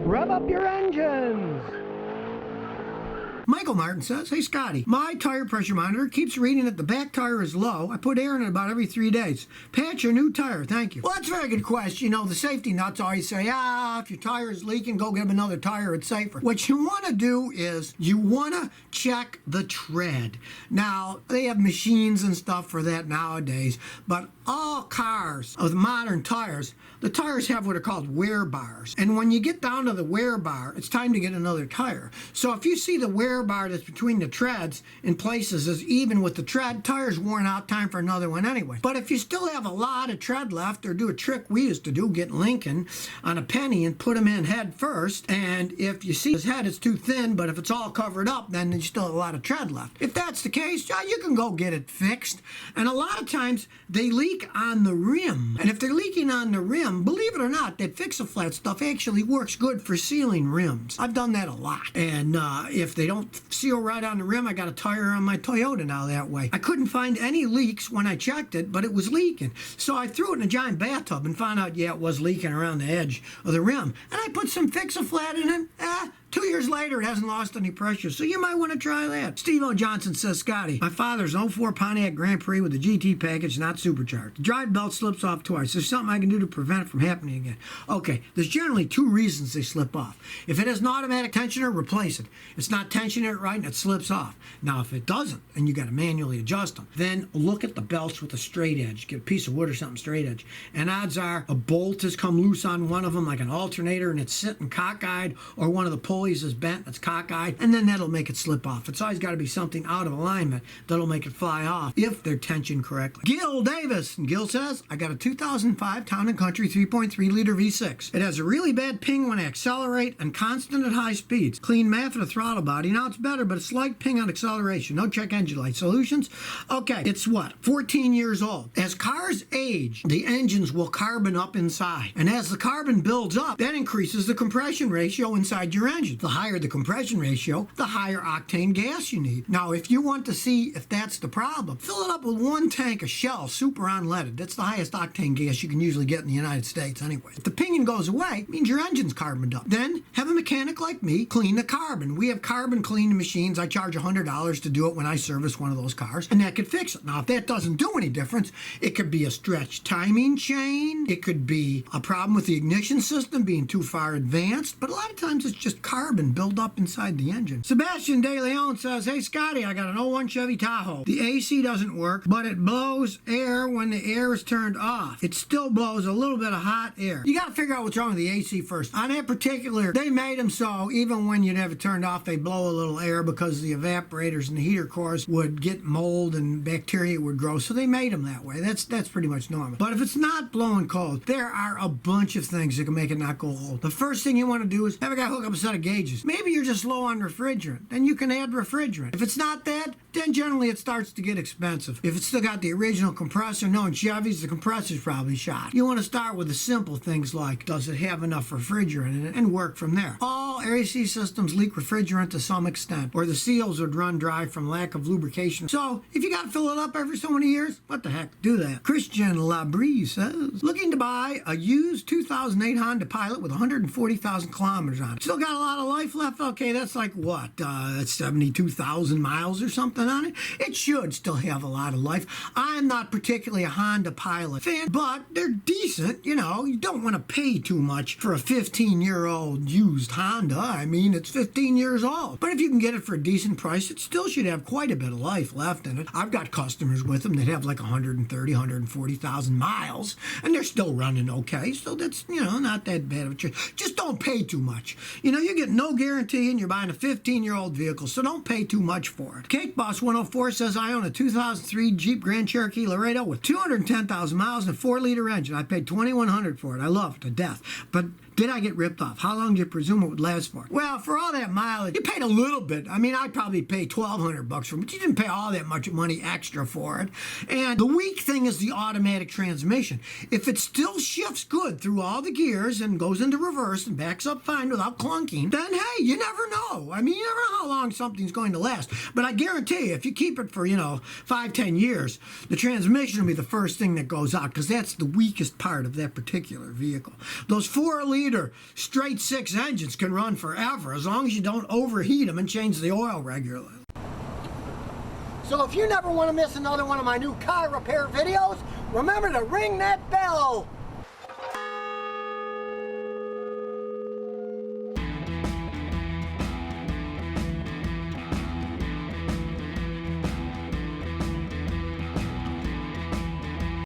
Rev up your engines! Michael Martin says, hey Scotty, my tire pressure monitor keeps reading that the back tire is low. I put air in it about every 3 days. Patch your new tire, thank you. Well, that's a very good question. You know, the safety nuts always say, if your tire is leaking, go get another tire, it's safer. What you want to do is you want to check the tread. Now, they have machines and stuff for that nowadays, but all cars with modern tires, the tires have what are called wear bars. And when you get down to the wear bar, it's time to get another tire. So if you see the wear bar that's between the treads in places is even with the tread, tire's worn out, time for another one anyway. But if you still have a lot of tread left, or do a trick we used to do, get Lincoln on a penny and put them in head first, and if you see his head is too thin, but if it's all covered up, then you still have a lot of tread left. If that's the case, you can go get it fixed. And a lot of times they leak on the rim. And if they're leaking on the rim, believe it or not, that Fix-A-Flat stuff actually works good for sealing rims. I've done that a lot. And if they don't seal right on the rim, I got a tire on my Toyota now that way. I couldn't find any leaks when I checked it, but it was leaking. So I threw it in a giant bathtub and found out, it was leaking around the edge of the rim. And I put some Fix-A-Flat in it. 2 years later, it hasn't lost any pressure, so you might want to try that. Steve O. Johnson says, Scotty, my father's 04 Pontiac Grand Prix with the GT package, not supercharged. The drive belt slips off twice. There's something I can do to prevent it from happening again. Okay, there's generally 2 reasons they slip off. If it has an automatic tensioner, replace it. It's not tensioning it right and it slips off. Now, if it doesn't, and you got to manually adjust them, then look at the belts with a straight edge. Get a piece of wood or something straight edge. And odds are a bolt has come loose on one of them, like an alternator, and it's sitting cockeyed, or one of the pulleys is bent, it's cockeyed, and then that'll make it slip off. It's always got to be something out of alignment that'll make it fly off if they're tensioned correctly. Gil Davis, and Gil says, I got a 2005 Town & Country 3.3 liter V6. It has a really bad ping when I accelerate and constant at high speeds. Clean math of the throttle body. Now it's better, but a slight ping on acceleration. No check engine light. Solutions? Okay, it's what? 14 years old. As cars age, the engines will carbon up inside. And as the carbon builds up, that increases the compression ratio inside your engine. The higher the compression ratio, the higher octane gas you need. Now, if you want to see if that's the problem, fill it up with 1 tank of Shell super unleaded. That's the highest octane gas you can usually get in the United States anyway. If the pinging goes away, it means your engine's carboned up. Then have a mechanic like me clean the carbon. We have carbon cleaning machines. I charge $100 to do it when I service one of those cars, and that could fix it. Now, if that doesn't do any difference, it could be a stretched timing chain. It could be a problem with the ignition system being too far advanced, but a lot of times it's just carbon build up inside the engine. Sebastian De Leon says, hey Scotty, I got an '01 Chevy Tahoe. The AC doesn't work, but it blows air when the air is turned off. It still blows a little bit of hot air. You got to figure out what's wrong with the AC first. On that particular, they made them so even when you'd have it turned off, they blow a little air because the evaporators and the heater cores would get mold and bacteria would grow. So they made them that way. That's pretty much normal. But if it's not blowing cold, there are a bunch of things that can make it not go cold. The first thing you want to do is have a guy hook up a set of gauges. Maybe you're just low on refrigerant. Then you can add refrigerant. If it's not that, then generally it starts to get expensive. If it's still got the original compressor, no, in Chevys, the compressor's probably shot. You want to start with the simple things like, does it have enough refrigerant in it, and work from there. All AC systems leak refrigerant to some extent, or the seals would run dry from lack of lubrication. So if you got to fill it up every so many years, what the heck, do that. Christian Labrie says, looking to buy a used 2008 Honda Pilot with 140,000 kilometers on it. Still got a lot of life left? Okay, that's like what? That's 72,000 miles or something on it? It should still have a lot of life. I'm not particularly a Honda Pilot fan, but they're decent. You know, you don't want to pay too much for a 15-year-old used Honda. I mean, it's 15 years old. But if you can get it for a decent price, it still should have quite a bit of life left in it. I've got customers with them that have like 130, 140,000 miles, and they're still running okay. So that's, not that bad of a choice. Just don't pay too much. You get no guarantee and you're buying a 15-year-old vehicle, so don't pay too much for it. Cake Boss 104 says, I own a 2003 Jeep Grand Cherokee Laredo with 210,000 miles and a 4-liter engine. I paid $2,100 for it. I love it to death. But did I get ripped off? How long do you presume it would last for? Well, for all that mileage, you paid a little bit. I mean, I'd probably pay $1,200 for it, but you didn't pay all that much money extra for it. And the weak thing is the automatic transmission. If it still shifts good through all the gears and goes into reverse and backs up fine without clunking, then hey, you never know. I mean, you never know how long something's going to last. But I guarantee you, if you keep it for, 5, 10 years, the transmission will be the first thing that goes out because that's the weakest part of that particular vehicle. Those 4-liter liter straight 6 engines can run forever as long as you don't overheat them and change the oil regularly. So if you never want to miss another one of my new car repair videos, remember to ring that bell.